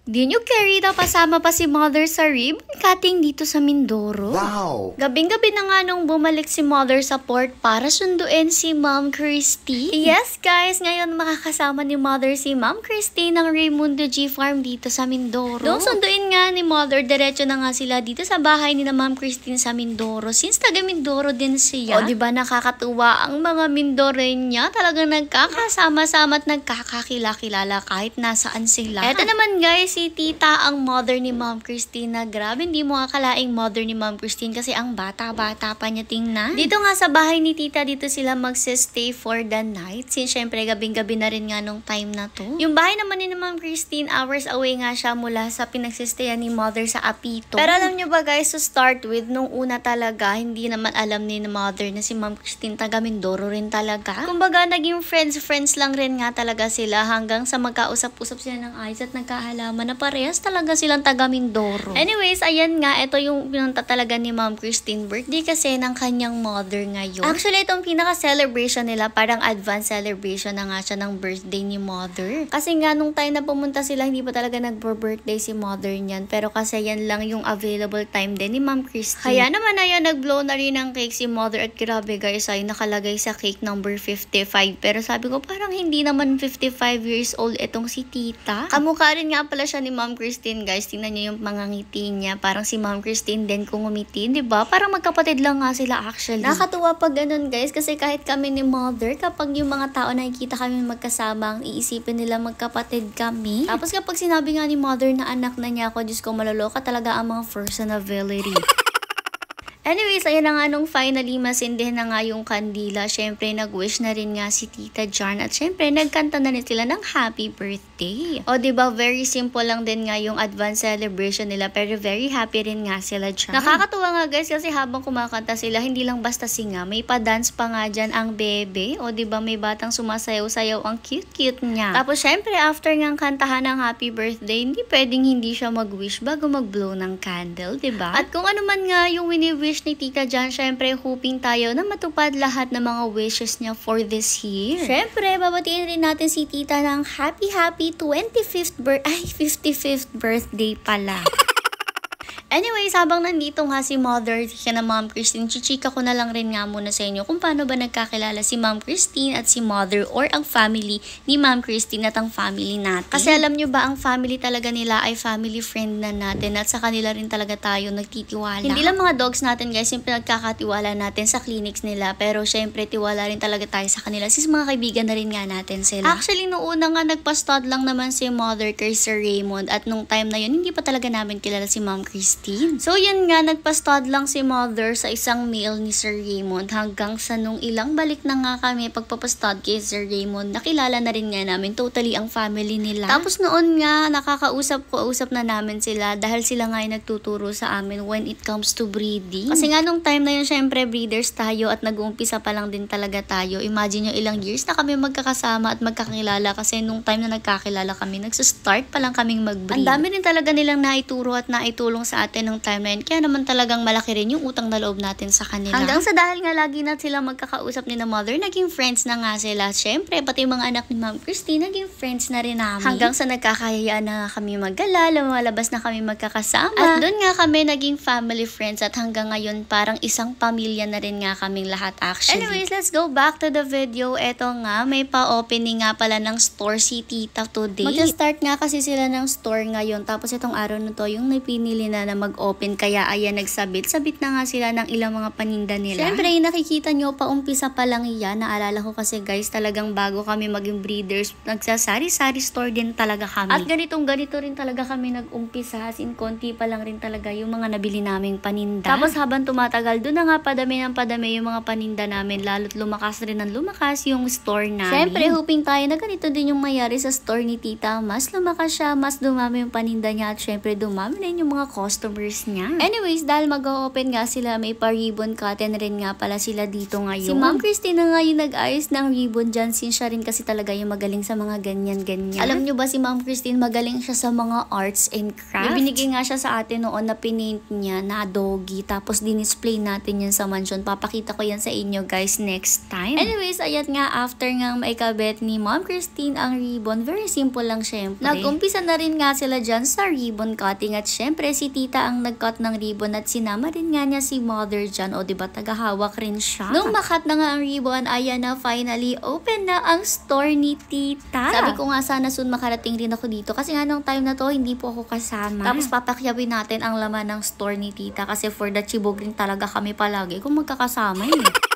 Di nyo Carita, pasama pa si Mother sa ribbon cutting dito sa Mindoro. Wow! Gabing-gabi na nga nung bumalik si Mother sa port para sunduin si Ma'am Christy. Yes guys, ngayon makakasama ni Mother si Ma'am Christy ng Raymundo G Farm dito sa Mindoro. Nung sunduin nga ni Mother, diretso na nga sila dito sa bahay ni na Ma'am Christine sa Mindoro. Since taga Mindoro din siya. O diba nakakatuwa ang mga Mindorenya, talagang nagkakasama-sama at nagkakakilala-kilala kahit nasaan sila. Eto naman guys, si Tita ang mother ni Ma'am Christine. Grabe, hindi mo akalaing mother ni Ma'am Christine kasi ang bata-bata pa niya tingnan. Dito nga sa bahay ni Tita, dito sila magsistay for the night. Since syempre gabing-gabi na rin nga nung time na to. Yung bahay naman ni Ma'am Christine, hours away nga siya mula sa pinagsistayan ni Mother sa Apito. Pero alam nyo ba guys, to start with, nung una talaga, hindi naman alam ni Mother na si Ma'am Christine taga Mindoro rin talaga. Kumbaga, naging friends lang rin nga talaga sila hanggang sa magkausap-usap sila ng ayos at nagkahalaman na parehas talaga silang taga Mindoro. Anyways, ayan nga, ito yung pinunta talaga ni Ma'am Christine, birthday kasi ng kanyang mother ngayon. Actually, itong pinaka-celebration nila, parang advance celebration na nga siya ng birthday ni Mother. Kasi nga, nung time na pumunta sila, hindi pa talaga nag-birthday si Mother niyan. Pero kasi yan lang yung available time din ni Ma'am Christine. Kaya naman ayan, nag-blow na rin ng cake si Mother at grabe guys, ay nakalagay sa cake number 55. Pero sabi ko, parang hindi naman 55 years old itong si Tita. Kamukha rin nga pala siya ni Ma'am Christine guys. Tingnan niyo yung mga ngiti niya. Parang si Ma'am Christine din kung umiti, diba? Parang magkapatid lang nga sila actually. Nakakatuwa pag ganun guys kasi kahit kami ni Mother, kapag yung mga tao nakikita kami magkasama, ang iisipin nila magkapatid kami. Tapos kapag sinabi nga ni Mother na anak na niya ako, Diyos ko, maloloka talaga ang mga personality. Anyways, ayun na nga nung finally masindihan na nga yung kandila. Syempre, nag-wish na rin nga si Tita Jan at syempre, nagkanta na rin sila ng happy birthday. O diba, very simple lang din nga yung advance celebration nila pero very happy rin nga sila dyan. Nakakatuwa nga guys kasi habang kumakanta sila, hindi lang basta singa, may pa-dance pa nga dyan ang bebe. O diba, may batang sumasayaw-sayaw, ang cute-cute niya. Tapos syempre, after nga kantahan ng happy birthday, hindi pwedeng hindi siya mag-wish bago mag-blow ng candle, diba? At kung ano man nga yung wini-wish ni Tita Jan, syempre hoping tayo na matupad lahat ng mga wishes niya for this year. Syempre, babatiin rin natin si Tita ng happy 55th birthday pala. Anyways, habang nandito nga si Mother na Ma'am Christine, chichika ko na lang rin nga muna sa inyo kung paano ba nagkakilala si Ma'am Christine at si Mother or ang family ni Ma'am Christine at ang family natin. Kasi alam nyo ba, ang family talaga nila ay family friend na natin at sa kanila rin talaga tayo nagtitiwala. Hindi lang mga dogs natin guys, yung pinagkakatiwala natin sa clinics nila, pero syempre tiwala rin talaga tayo sa kanila since mga kaibigan na rin nga natin sila. Actually, noong una nga nagpa-stud lang naman si Mother kay Sir Raymond at nung time na yun, hindi pa talaga namin kilala si Ma'am Christine. So yan nga, nagpa-stud lang si Mother sa isang male ni Sir Raymond hanggang sa nung ilang balik na nga kami pagpapastud kay Sir Raymond, nakilala na rin nga namin totally ang family nila. Tapos noon nga, nakakausap na namin sila dahil sila nga ay nagtuturo sa amin when it comes to breeding. Kasi nga nung time na yun, syempre breeders tayo at nag-uumpisa pa lang din talaga tayo. Imagine nyo ilang years na kami magkakasama at magkakilala kasi nung time na nagkakilala kami, nagsistart pa lang kaming mag-breed. Ang dami rin talaga nilang naituro at naitulong sa atin nung time na yun. Kaya naman talagang malaki rin yung utang na loob natin sa kanila. Hanggang sa dahil nga lagi na sila magkakausap ni na Mother, naging friends na nga sila. Syempre, pati yung mga anak ni Ma'am Christine, naging friends na rin namin. Hanggang sa nagkakayayaan na kami maggala, lumalabas na kami magkakasama. At doon nga kami naging family friends at hanggang ngayon parang isang pamilya na rin nga kaming lahat actually. Anyways, let's go back to the video. Eto nga, may pa-opening nga pala ng store si Tita today. Mag-start nga kasi sila ng store ngayon. Tapos itong araw na to, yung napinili na mag-open, kaya ayan, nagsabit na nga sila ng ilang mga paninda nila. Siyempre, nakikita nyo, paumpisa pa lang yan. Naalala ko kasi guys, talagang bago kami maging breeders, nagsasari-sari store din talaga kami. At ganito rin talaga kami nag-umpisa, as in konti pa lang rin talaga yung mga nabili naming paninda. Tapos habang tumatagal, doon na nga padami yung mga paninda namin, lalo't lumakas rin ng lumakas yung store namin. Siyempre, hoping tayo na ganito din yung mayari sa store ni Tita. Mas lumakas siya, mas dumami yung paninda niya at syempre dumami na yung mga customer customers niya. Anyways, dahil mag-open nga sila, may pa-ribbon cutting rin nga pala sila dito ngayon. Si Ma'am Christine na nga yung nag-ayos ng ribbon dyan, since siya rin kasi talaga yung magaling sa mga ganyan-ganyan. Alam nyo ba si Ma'am Christine, magaling siya sa mga arts and crafts. May binigay nga siya sa atin noon na pinaint niya na doggy, tapos dinisplay natin yan sa mansion. Papakita ko yan sa inyo guys next time. Anyways, ayan nga, after nga maikabit ni Ma'am Christine ang ribbon, very simple lang syempre. Nag-umpisa na rin nga sila dyan sa ribbon cutting at syempre si tita ang nag-cut ng ribbon at sinama rin nga niya si mother dyan. O diba, tagahawak rin siya. Nung makat na nga ang ribbon, ayan na, finally open na ang store ni tita. Sabi ko nga sana soon makarating rin ako dito kasi nga nung time na to hindi po ako kasama. Tapos papakyawin natin ang laman ng store ni tita kasi for the chibog rin talaga kami palagi kung magkakasama eh.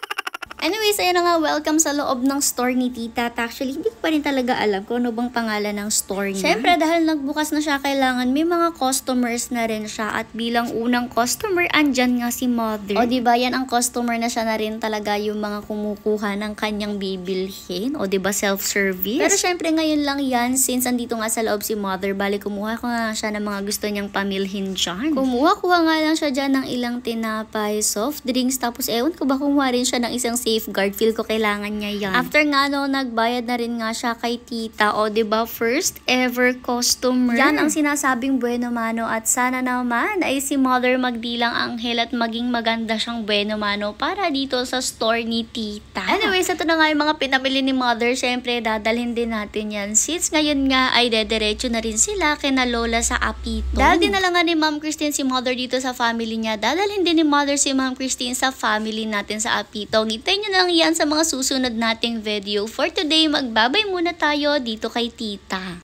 Anyways, ayan na nga, welcome sa loob ng store ni tita. At actually, hindi ko pa rin talaga alam kung ano bang pangalan ng store niya. Siyempre, dahil nagbukas na siya, kailangan may mga customers na rin siya. At bilang unang customer, andyan nga si mother. O diba, yan ang customer na siya na rin talaga yung mga kumukuha ng kanyang bibilhin. O diba, self-service. Pero syempre, ngayon lang yan, since andito nga sa loob si mother, bali kumuha ko nga siya ng mga gusto niyang pamilhin dyan. Kumuha nga lang siya dyan ng ilang tinapay, soft drinks, tapos ewan ko ba kumuha rin siya ng isang safeguard, feel ko kailangan niya yan. After nga no, nagbayad na rin nga siya kay tita. O diba, first ever customer. Yan ang sinasabing bueno mano at sana naman ay si mother magdilang anghel at maging maganda siyang bueno mano para dito sa store ni tita. Anyways, ito na nga yung mga pinamili ni mother. Syempre, dadalhin din natin yan. Since ngayon nga ay dediretso na rin sila kina lola sa Apito. Dahil din na lang nga ni Ma'am Christine si mother dito sa family niya. Dadalhin din ni mother si Ma'am Christine sa family natin sa Apito. Ngitayin nyo lang yan sa mga susunod nating video. For today, magbabay muna tayo dito kay tita.